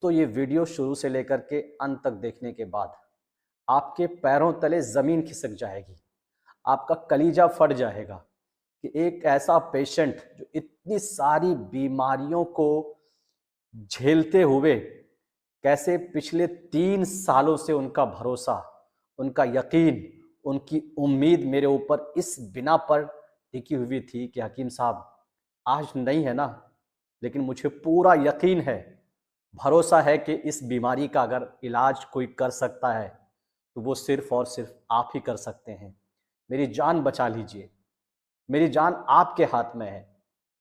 तो ये वीडियो शुरू से लेकर के अंत तक देखने के बाद आपके पैरों तले ज़मीन खिसक जाएगी, आपका कलीजा फट जाएगा कि एक ऐसा पेशेंट जो इतनी सारी बीमारियों को झेलते हुए कैसे पिछले 3 सालों से उनका भरोसा, उनका यकीन, उनकी उम्मीद मेरे ऊपर इस बिना पर टिकी हुई थी कि हकीम साहब आज नहीं है ना, लेकिन मुझे पूरा यकीन है, भरोसा है कि इस बीमारी का अगर इलाज कोई कर सकता है, तो वो सिर्फ़ और सिर्फ़ आप ही कर सकते हैं। मेरी जान बचा लीजिए, मेरी जान आपके हाथ में है।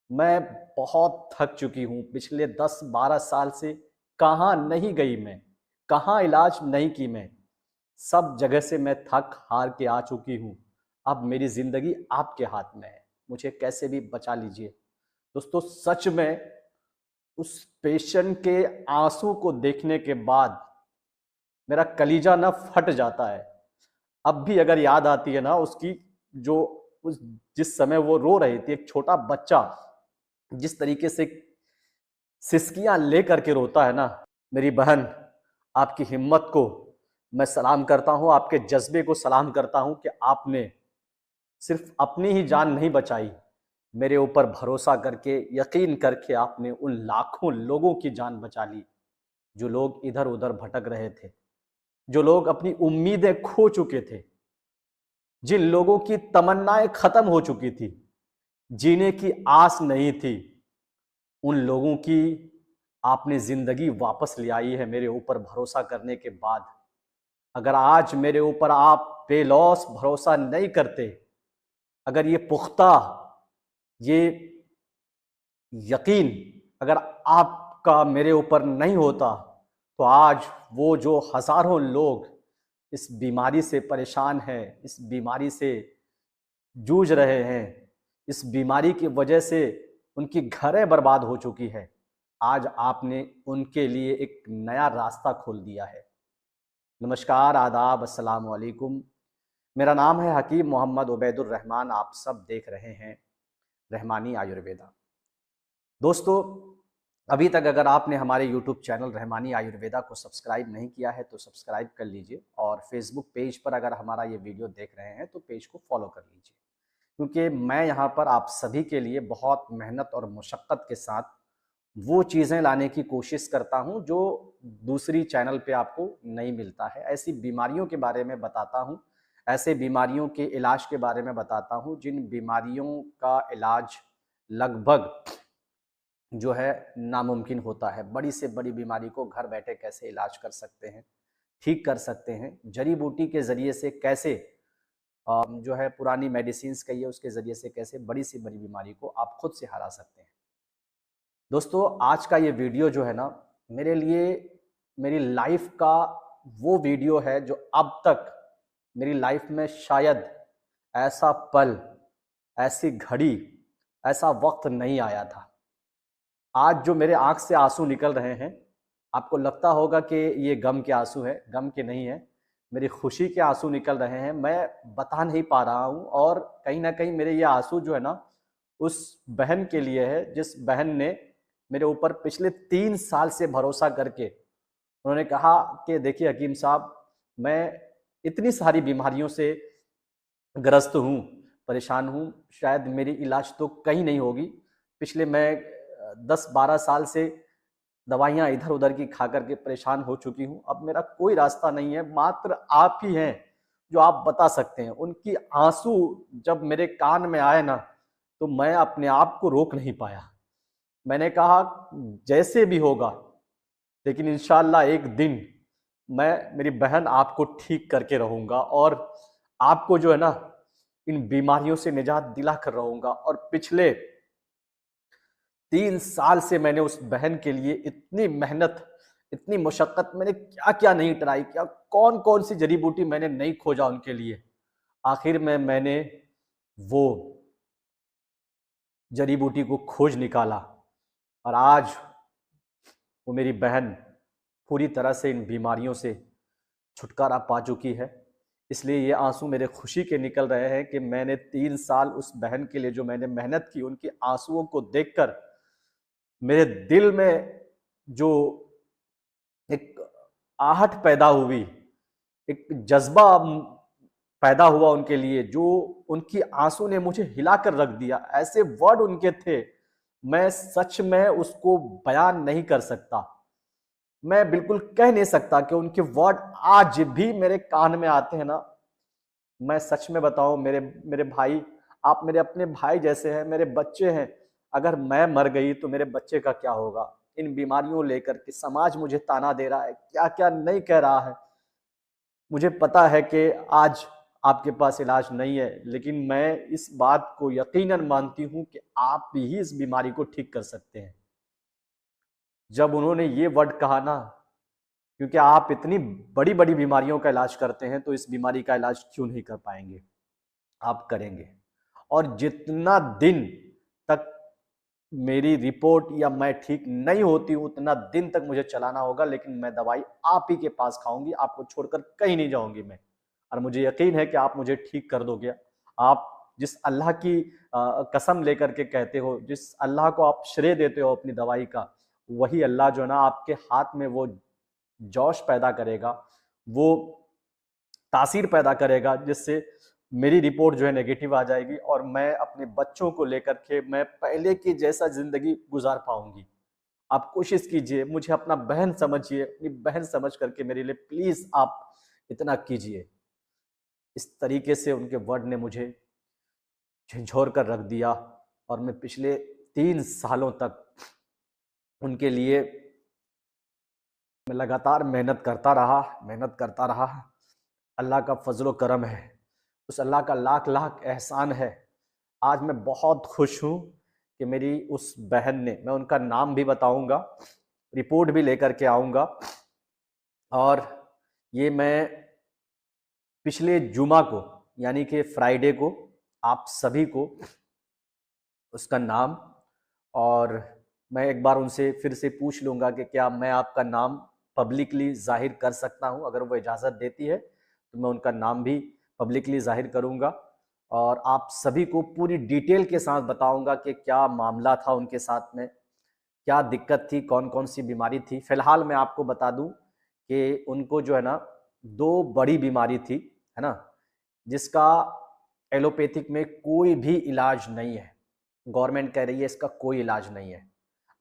मैं बहुत थक चुकी हूँ, पिछले 10-12 साल से कहाँ नहीं गई मैं, कहाँ इलाज नहीं की मैं, सब जगह से मैं थक हार के आ चुकी हूँ। अब मेरी ज़िंदगी आपके हाथ में है, मुझे कैसे भी बचा लीजिए। दोस्तों सच में उस पेशेंट के आँसू को देखने के बाद मेरा कलीजा ना फट जाता है। अब भी अगर याद आती है ना उसकी, जो उस जिस समय वो रो रही थी, एक छोटा बच्चा जिस तरीके से सिसकियाँ लेकर के रोता है ना, मेरी बहन, आपकी हिम्मत को मैं सलाम करता हूँ, आपके जज़्बे को सलाम करता हूँ कि आपने सिर्फ़ अपनी ही जान नहीं बचाई, मेरे ऊपर भरोसा करके, यकीन करके आपने उन लाखों लोगों की जान बचा ली, जो लोग इधर-उधर भटक रहे थे, जो लोग अपनी उम्मीदें खो चुके थे, जिन लोगों की तमन्नाएँ खत्म हो चुकी थी, जीने की आस नहीं थी, उन लोगों की आपने ज़िंदगी वापस ले आई है मेरे ऊपर भरोसा करने के बाद। अगर आज मेरे ऊपर आप बेलौस भरोसा नहीं करते, अगर ये पुख्ता, ये यकीन अगर आपका मेरे ऊपर नहीं होता, तो आज वो जो हज़ारों लोग इस बीमारी से परेशान हैं, इस बीमारी से जूझ रहे हैं, इस बीमारी की वजह से उनकी घरें बर्बाद हो चुकी है। आज आपने उनके लिए एक नया रास्ता खोल दिया है। नमस्कार, आदाब, अस्सलाम वालेकुम। मेरा नाम है हकीम मोहम्मद उबैदुर रहमान, आप सब देख रहे हैं रहमानी आयुर्वेदा। दोस्तों, अभी तक अगर आपने हमारे यूट्यूब चैनल रहमानी आयुर्वेदा को सब्सक्राइब नहीं किया है, तो सब्सक्राइब कर लीजिए और फेसबुक पेज पर अगर हमारा ये वीडियो देख रहे हैं, तो पेज को फॉलो कर लीजिए। क्योंकि मैं यहाँ पर आप सभी के लिए बहुत मेहनत और मशक्क़त के साथ वो चीज़ें लाने की कोशिश करता हूँ जो दूसरी चैनल पे आपको नहीं मिलता है। ऐसी बीमारियों के बारे में बताता हूँ, ऐसे बीमारियों के इलाज के बारे में बताता हूँ जिन बीमारियों का इलाज लगभग जो है नामुमकिन होता है। बड़ी से बड़ी बीमारी को घर बैठे कैसे इलाज कर सकते हैं, ठीक कर सकते हैं, जड़ी-बूटी के ज़रिए से कैसे जो है पुरानी मेडिसिन्स कहिए उसके ज़रिए से कैसे बड़ी से बड़ी बीमारी को आप खुद से हरा सकते हैं। दोस्तों आज का ये वीडियो जो है ना, मेरे लिए मेरी लाइफ का वो वीडियो है जो अब तक मेरी लाइफ में शायद ऐसा पल, ऐसी घड़ी, ऐसा वक्त नहीं आया था। आज जो मेरे आँख से आँसू निकल रहे हैं, आपको लगता होगा कि ये गम के आँसू हैं, गम के नहीं हैं, मेरी खुशी के आँसू निकल रहे हैं। मैं बता नहीं पा रहा हूँ और कहीं न कहीं मेरे ये आँसू जो है ना, उस बहन के लिए है, जिस बहन ने मेरे ऊपर पिछले 3 साल से भरोसा करके उन्होंने कहा कि देखिए हकीम साहब, मैं इतनी सारी बीमारियों से ग्रस्त हूँ, परेशान हूँ, शायद मेरी इलाज तो कहीं नहीं होगी। पिछले मैं 10-12 साल से दवाइयाँ इधर-उधर की खा कर के परेशान हो चुकी हूँ। अब मेरा कोई रास्ता नहीं है, मात्र आप ही हैं जो आप बता सकते हैं। उनकी आँसू जब मेरे कान में आए ना, तो मैं अपने आप को रोक नहीं पाया। मैंने कहा जैसे भी होगा, लेकिन इंशाअल्लाह एक दिन मैं मेरी बहन आपको ठीक करके रहूँगा और आपको जो है ना, इन बीमारियों से निजात दिला कर रहूँगा। और पिछले 3 साल से मैंने उस बहन के लिए इतनी मेहनत, इतनी मशक्कत मैंने क्या-क्या नहीं ट्राई किया, कौन-कौन सी जड़ी-बूटी मैंने नहीं खोजा उनके लिए। आखिर में मैंने वो जड़ी-बूटी को खोज निकाला और आज वो मेरी बहन पूरी तरह से इन बीमारियों से छुटकारा पा चुकी है। इसलिए ये आँसू मेरे खुशी के निकल रहे हैं कि मैंने 3 साल उस बहन के लिए जो मैंने मेहनत की, उनके आँसुओं को देखकर मेरे दिल में जो एक आहट पैदा हुई, एक जज्बा पैदा हुआ उनके लिए, जो उनकी आंसू ने मुझे हिलाकर रख दिया। ऐसे वर्ड उनके थे, मैं सच में उसको बयान नहीं कर सकता। मैं बिल्कुल कह नहीं सकता कि उनके वर्ड आज भी मेरे कान में आते हैं ना। मैं सच में बताऊं, मेरे मेरे भाई, आप मेरे अपने भाई जैसे हैं, मेरे बच्चे हैं। अगर मैं मर गई तो मेरे बच्चे का क्या होगा? इन बीमारियों लेकर के समाज मुझे ताना दे रहा है, क्या क्या नहीं कह रहा है। मुझे पता है कि आज आपके पास इलाज नहीं है, लेकिन मैं इस बात को यकीनन मानती हूं कि आप ही इस बीमारी को ठीक कर सकते हैं। जब उन्होंने ये वर्ड कहा ना, क्योंकि आप इतनी बड़ी बड़ी बीमारियों का इलाज करते हैं, तो इस बीमारी का इलाज क्यों नहीं कर पाएंगे? आप करेंगे। और जितना दिन तक मेरी रिपोर्ट या मैं ठीक नहीं होती हूं, उतना दिन तक मुझे चलाना होगा, लेकिन मैं दवाई आप ही के पास खाऊंगी, आपको छोड़कर कहीं नहीं जाऊंगी मैं। और मुझे यकीन है कि आप मुझे ठीक कर दोगे। आप जिस अल्लाह की कसम लेकर के कहते हो, जिस अल्लाह को आप श्रेय देते हो अपनी दवाई का, वही अल्लाह जो है ना आपके हाथ में वो जोश पैदा करेगा, वो तासीर पैदा करेगा, जिससे मेरी रिपोर्ट जो है नेगेटिव आ जाएगी और मैं अपने बच्चों को लेकर के मैं पहले की जैसा जिंदगी गुजार पाऊंगी। आप कोशिश कीजिए, मुझे अपना बहन समझिए, अपनी बहन समझ करके मेरे लिए प्लीज आप इतना कीजिए। इस तरीके से उनके वर्ड ने मुझे झंझोर कर रख दिया, और मैं पिछले 3 सालों तक उनके लिए मैं लगातार मेहनत करता रहा। अल्लाह का फजलो करम है, उस अल्लाह का लाख लाख एहसान है। आज मैं बहुत खुश हूँ कि मेरी उस बहन ने, मैं उनका नाम भी बताऊंगा, रिपोर्ट भी लेकर के आऊंगा। और ये मैं पिछले जुमा को, यानी कि फ्राइडे को, आप सभी को उसका नाम, और मैं एक बार उनसे फिर से पूछ लूंगा कि क्या मैं आपका नाम पब्लिकली जाहिर कर सकता हूं। अगर वो इजाज़त देती है तो मैं उनका नाम भी पब्लिकली जाहिर करूंगा, और आप सभी को पूरी डिटेल के साथ बताऊंगा कि क्या मामला था उनके साथ में, क्या दिक्कत थी, कौन कौन सी बीमारी थी। फिलहाल मैं आपको बता दूं कि उनको जो है ना 2 बड़ी बीमारी थी, है ना, जिसका एलोपैथिक में कोई भी इलाज नहीं है। गवर्नमेंट कह रही है इसका कोई इलाज नहीं है।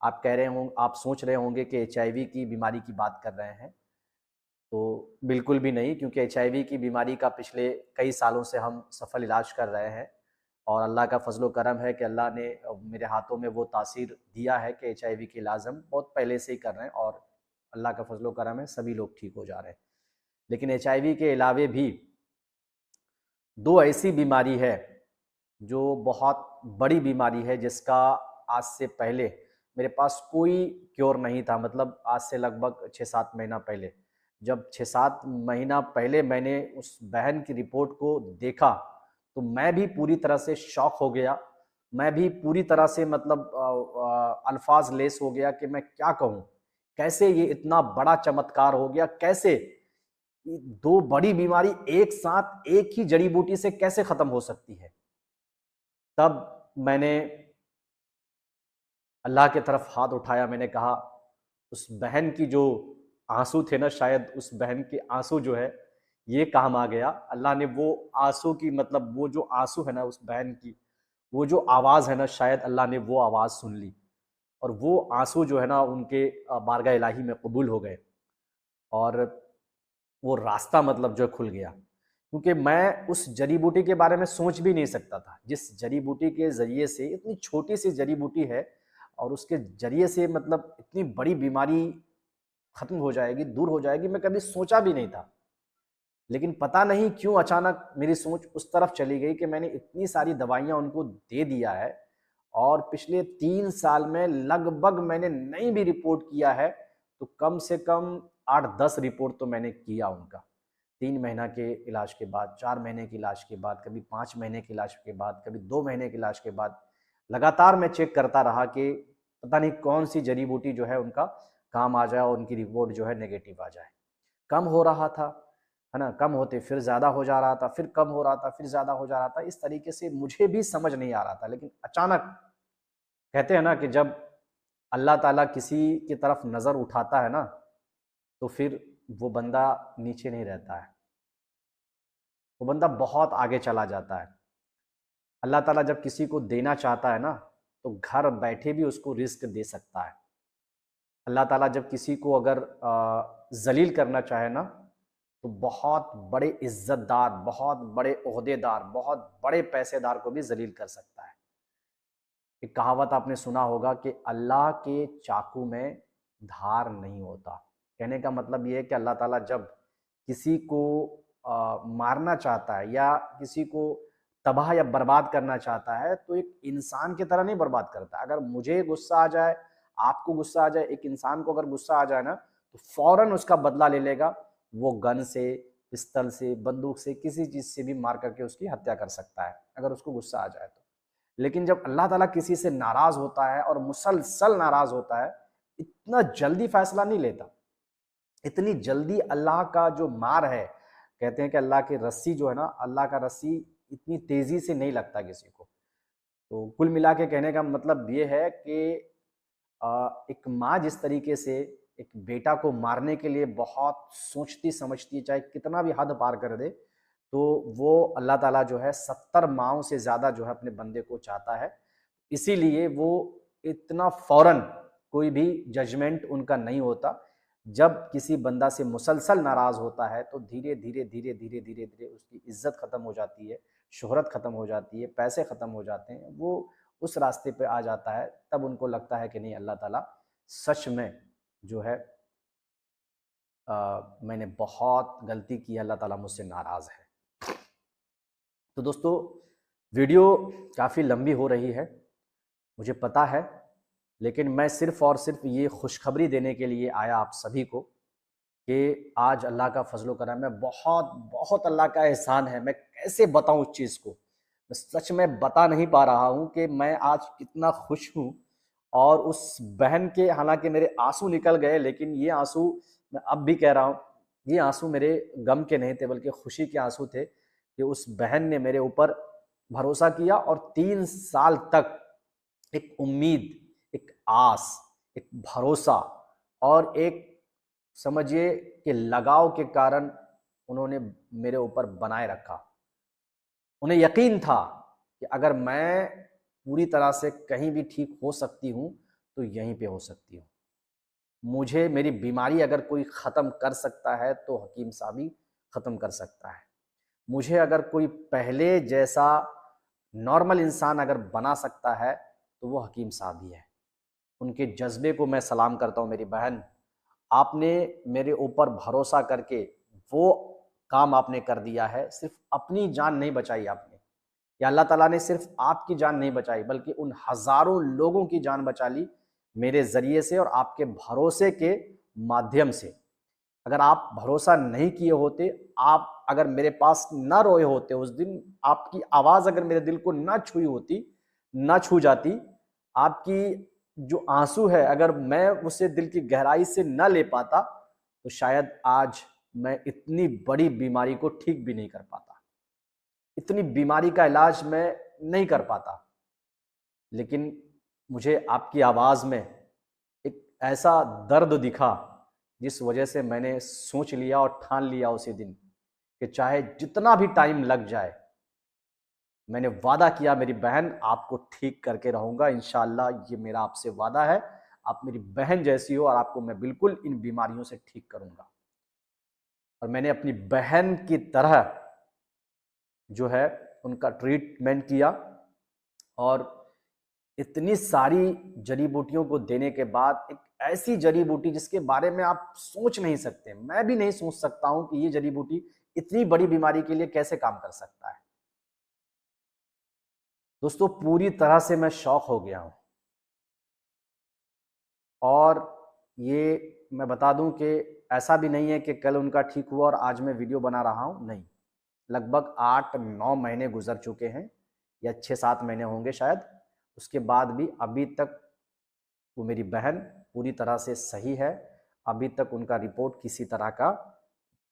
आप कह रहे होंगे, आप सोच रहे होंगे कि एचआईवी की बीमारी की बात कर रहे हैं, तो बिल्कुल भी नहीं, क्योंकि एचआईवी की बीमारी का पिछले कई सालों से हम सफल इलाज कर रहे हैं। और अल्लाह का फजलो करम है कि अल्लाह ने मेरे हाथों में वो तासीर दिया है कि एचआईवी के इलाज हम बहुत पहले से ही कर रहे हैं, और अल्लाह का फजलो करम है, सभी लोग ठीक हो जा रहे हैं। लेकिन एचआईवी के अलावे भी 2 ऐसी बीमारी है जो बहुत बड़ी बीमारी है, जिसका आज से पहले मेरे पास कोई क्योर नहीं था। मतलब आज से लगभग 6-7 महीना पहले, जब 6-7 महीना पहले मैंने उस बहन की रिपोर्ट को देखा, तो मैं भी पूरी तरह से शॉक हो गया। मैं भी पूरी तरह से मतलब अल्फाज लेस हो गया कि मैं क्या कहूँ, कैसे ये इतना बड़ा चमत्कार हो गया, कैसे ये 2 बड़ी बीमारी एक साथ एक ही जड़ी बूटी से कैसे खत्म हो सकती है। तब मैंने अल्लाह की तरफ हाथ उठाया, मैंने कहा उस बहन की जो आंसू थे ना, शायद उस बहन के आंसू जो है ये काम आ गया। अल्लाह ने वो आंसू की, मतलब वो जो आंसू है ना उस बहन की, वो जो आवाज़ है ना, शायद अल्लाह ने वो आवाज़ सुन ली, और वो आंसू जो है ना उनके बारगाह इलाही में कबूल हो गए, और वो रास्ता मतलब जो खुल गया। क्योंकि मैं उस जड़ी बूटी के बारे में सोच भी नहीं सकता था, जिस जड़ी बूटी के ज़रिए से, इतनी छोटी सी जड़ी बूटी है, और उसके ज़रिए से मतलब इतनी बड़ी बीमारी खत्म हो जाएगी, दूर हो जाएगी, मैं कभी सोचा भी नहीं था। लेकिन पता नहीं क्यों अचानक मेरी सोच उस तरफ चली गई कि मैंने इतनी सारी दवाइयाँ उनको दे दिया है, और पिछले 3 साल में लगभग मैंने नहीं भी रिपोर्ट किया है तो कम से कम 8-10 रिपोर्ट तो मैंने किया उनका। 3 महीना के इलाज के बाद, 4 महीने के इलाज के बाद, कभी 5 महीने के इलाज के बाद, कभी 2 महीने के इलाज के बाद, लगातार मैं चेक करता रहा कि पता नहीं कौन सी जड़ी बूटी जो है उनका काम आ जाए और उनकी रिपोर्ट जो है नेगेटिव आ जाए। कम हो रहा था, है ना, कम होते फिर ज़्यादा हो जा रहा था, फिर कम हो रहा था, फिर ज़्यादा हो जा रहा था। इस तरीके से मुझे भी समझ नहीं आ रहा था। लेकिन अचानक, कहते हैं ना कि जब अल्लाह ताला किसी की तरफ नज़र उठाता है ना, तो फिर वो बंदा नीचे नहीं रहता है, वो बंदा बहुत आगे चला जाता है। अल्लाह ताला जब किसी को देना चाहता है ना, तो घर बैठे भी उसको रिस्क दे सकता है। अल्लाह ताला जब किसी को अगर ज़लील करना चाहे ना, तो बहुत बड़े इज़्ज़तदार, बहुत बड़े ओहदेदार, बहुत बड़े पैसेदार को भी ज़लील कर सकता है। एक कहावत आपने सुना होगा कि अल्लाह के चाकू में धार नहीं होता। कहने का मतलब ये है कि अल्लाह ताला जब किसी को मारना चाहता है या किसी को तबाह या बर्बाद करना चाहता है, तो एक इंसान की तरह नहीं बर्बाद करता। अगर मुझे गुस्सा आ जाए, आपको गुस्सा आ जाए, एक इंसान को अगर गुस्सा आ जाए ना, तो फ़ौरन उसका बदला ले लेगा। वो गन से, पिस्तल से, बंदूक से, किसी चीज़ से भी मार करके उसकी हत्या कर सकता है, अगर उसको गुस्सा आ जाए तो। लेकिन जब अल्लाह ताला किसी से नाराज़ होता है और मुसलसल नाराज़ होता है, इतना जल्दी फ़ैसला नहीं लेता। इतनी जल्दी अल्लाह का जो मार है, कहते हैं कि अल्लाह की रस्सी जो है ना, अल्लाह का रस्सी इतनी तेज़ी से नहीं लगता किसी को। तो कुल मिला के कहने का मतलब ये है कि एक माँ जिस तरीके से एक बेटा को मारने के लिए बहुत सोचती समझती है, चाहे कितना भी हद पार कर दे, तो वो अल्लाह ताला जो है 70 माँओं से ज़्यादा जो है अपने बंदे को चाहता है। इसीलिए वो इतना फ़ौरन कोई भी जजमेंट उनका नहीं होता। जब किसी बंदा से मुसलसल नाराज़ होता है, तो धीरे-धीरे, धीरे-धीरे, धीरे-धीरे उसकी इज़्ज़त ख़त्म हो जाती है, शोहरत ख़त्म हो जाती है, पैसे ख़त्म हो जाते हैं। वो उस रास्ते पे आ जाता है, तब उनको लगता है कि नहीं, अल्लाह ताला सच में जो है मैंने बहुत गलती की है, अल्लाह ताला मुझसे नाराज़ है। तो दोस्तों, वीडियो काफ़ी लंबी हो रही है, मुझे पता है, लेकिन मैं सिर्फ़ और सिर्फ़ ये खुशखबरी देने के लिए आया आप सभी को कि आज अल्लाह का फ़ज़्ल-ओ करम है, बहुत बहुत अल्लाह का एहसान है। मैं कैसे बताऊँ उस चीज़ को? मैं सच में बता नहीं पा रहा हूँ कि मैं आज कितना खुश हूँ। और उस बहन के, हालाँकि मेरे आँसू निकल गए, लेकिन ये आँसू मैं अब भी कह रहा हूँ, ये आँसू मेरे गम के नहीं थे, बल्कि खुशी के आँसू थे कि उस बहन ने मेरे ऊपर भरोसा किया और 3 साल तक एक उम्मीद, एक आस, एक भरोसा और एक, समझिए कि लगाव के कारण उन्होंने मेरे ऊपर बनाए रखा। उन्हें यकीन था कि अगर मैं पूरी तरह से कहीं भी ठीक हो सकती हूँ, तो यहीं पे हो सकती हूँ। मुझे मेरी बीमारी अगर कोई ख़त्म कर सकता है, तो हकीम साहब ही ख़त्म कर सकता है। मुझे अगर कोई पहले जैसा नॉर्मल इंसान अगर बना सकता है, तो वो हकीम साहब ही है। उनके जज़्बे को मैं सलाम करता हूँ मेरी बहन। आपने मेरे ऊपर भरोसा करके वो काम आपने कर दिया है, सिर्फ़ अपनी जान नहीं बचाई आपने, या अल्लाह ताला ने सिर्फ़ आपकी जान नहीं बचाई, बल्कि उन हज़ारों लोगों की जान बचा ली मेरे ज़रिए से और आपके भरोसे के माध्यम से। अगर आप भरोसा नहीं किए होते, आप अगर मेरे पास ना रोए होते उस दिन, आपकी आवाज़ अगर मेरे दिल को ना छुई होती, ना छू जाती, आपकी जो आँसू है अगर मैं उसे दिल की गहराई से ना ले पाता, तो शायद आज मैं इतनी बड़ी बीमारी को ठीक भी नहीं कर पाता। इतनी बीमारी का इलाज मैं नहीं कर पाता। लेकिन मुझे आपकी आवाज़ में एक ऐसा दर्द दिखा, जिस वजह से मैंने सोच लिया और ठान लिया उसी दिन कि चाहे जितना भी टाइम लग जाए, मैंने वादा किया मेरी बहन, आपको ठीक करके रहूँगा इंशाअल्लाह, ये मेरा आपसे वादा है। आप मेरी बहन जैसी हो और आपको मैं बिल्कुल इन बीमारियों से ठीक करूँगा। और मैंने अपनी बहन की तरह जो है उनका ट्रीटमेंट किया और इतनी सारी जड़ी-बूटियों को देने के बाद एक ऐसी जड़ी-बूटी जिसके बारे में आप सोच नहीं सकते। मैं भी नहीं सोच सकता हूँ कि ये जड़ी-बूटी इतनी बड़ी बीमारी के लिए कैसे काम कर सकता है। दोस्तों, पूरी तरह से मैं शॉक हो गया हूँ। और ये मैं बता दूँ कि ऐसा भी नहीं है कि कल उनका ठीक हुआ और आज मैं वीडियो बना रहा हूँ, नहीं। लगभग 8-9 महीने गुज़र चुके हैं या 6-7 महीने होंगे शायद। उसके बाद भी अभी तक वो मेरी बहन पूरी तरह से सही है। अभी तक उनका रिपोर्ट किसी तरह का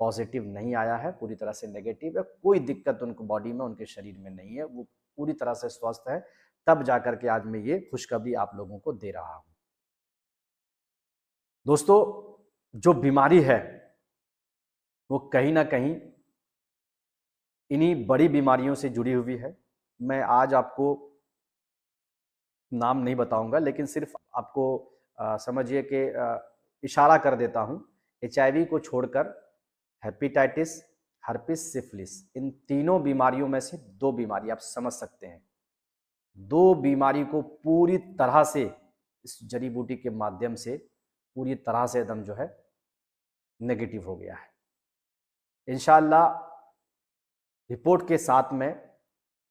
पॉज़िटिव नहीं आया है, पूरी तरह से नेगेटिव है। कोई दिक्कत उनको बॉडी में, उनके शरीर में नहीं है। वो पूरी तरह से स्वस्थ है। तब जाकर के आज मैं ये खुशखबरी आप लोगों को दे रहा हूँ। दोस्तों, जो बीमारी है वो कहीं ना कहीं इन्हीं बड़ी बीमारियों से जुड़ी हुई है। मैं आज आपको नाम नहीं बताऊंगा, लेकिन सिर्फ आपको समझिए कि इशारा कर देता हूं। एचआईवी को छोड़कर हेपेटाइटिस, हर्पिस, सिफिलिस, इन तीनों बीमारियों में से दो बीमारी आप समझ सकते हैं। दो बीमारी को पूरी तरह से इस जड़ी बूटी के माध्यम से पूरी तरह से एकदम जो है नेगेटिव हो गया है। इंशाअल्लाह रिपोर्ट के साथ में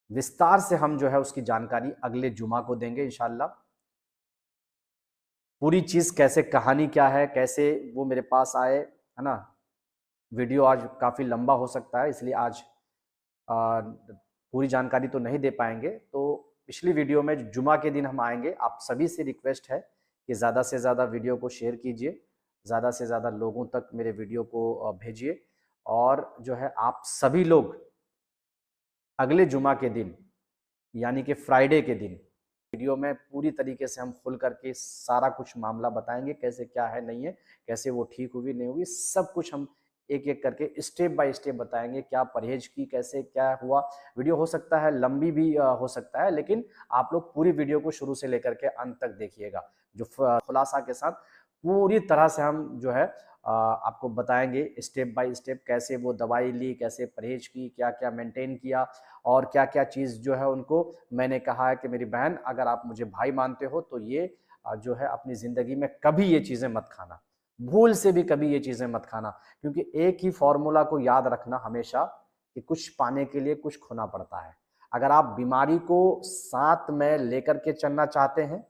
विस्तार से हम जो है उसकी जानकारी अगले जुमा को देंगे इंशाअल्लाह। पूरी चीज़ कैसे, कहानी क्या है, कैसे वो मेरे पास आए, है ना। वीडियो आज काफ़ी लंबा हो सकता है, इसलिए आज पूरी जानकारी तो नहीं दे पाएंगे। तो पिछली वीडियो में जुमा के दिन हम आएंगे। आप सभी से रिक्वेस्ट है कि ज़्यादा से ज़्यादा वीडियो को शेयर कीजिए, ज़्यादा से ज़्यादा लोगों तक मेरे वीडियो को भेजिए, और जो है आप सभी लोग अगले जुमा के दिन यानी कि फ्राइडे के दिन वीडियो में पूरी तरीके से हम खुल करके सारा कुछ मामला बताएंगे, कैसे क्या है नहीं है, कैसे वो ठीक हुई नहीं हुई, सब कुछ हम एक एक करके स्टेप बाय स्टेप बताएंगे। क्या परहेज की, कैसे क्या हुआ। वीडियो हो सकता है लंबी भी हो सकता है, लेकिन आप लोग पूरी वीडियो को शुरू से लेकर के अंत तक देखिएगा। जो खुलासा के साथ पूरी तरह से हम जो है आपको बताएंगे स्टेप बाय स्टेप, कैसे वो दवाई ली, कैसे परहेज की, क्या क्या मेंटेन किया, और क्या क्या चीज़ जो है उनको मैंने कहा है कि मेरी बहन, अगर आप मुझे भाई मानते हो तो ये जो है अपनी ज़िंदगी में कभी ये चीज़ें मत खाना, भूल से भी कभी ये चीज़ें मत खाना। क्योंकि एक ही फॉर्मूला को याद रखना हमेशा कि कुछ पाने के लिए कुछ खोना पड़ता है। अगर आप बीमारी को साथ में लेकर के चलना चाहते हैं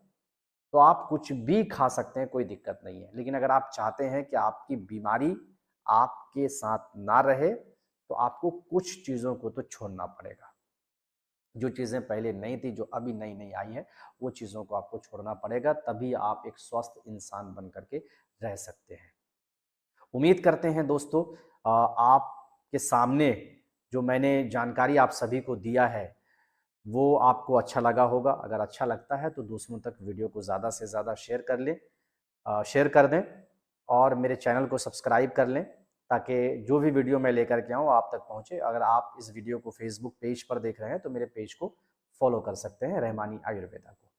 तो आप कुछ भी खा सकते हैं, कोई दिक्कत नहीं है। लेकिन अगर आप चाहते हैं कि आपकी बीमारी आपके साथ ना रहे तो आपको कुछ चीज़ों को तो छोड़ना पड़ेगा। जो चीज़ें पहले नहीं थी, जो अभी नई नई आई हैं, वो चीज़ों को आपको छोड़ना पड़ेगा, तभी आप एक स्वस्थ इंसान बन करके रह सकते हैं। उम्मीद करते हैं दोस्तों आपके सामने जो मैंने जानकारी आप सभी को दिया है वो आपको अच्छा लगा होगा। अगर अच्छा लगता है तो दूसरों तक वीडियो को ज़्यादा से ज़्यादा शेयर कर लें, शेयर कर दें, और मेरे चैनल को सब्सक्राइब कर लें, ताकि जो भी वीडियो मैं लेकर के आऊँ आप तक पहुँचे। अगर आप इस वीडियो को फेसबुक पेज पर देख रहे हैं तो मेरे पेज को फॉलो कर सकते हैं, रहमानी आयुर्वेदा को।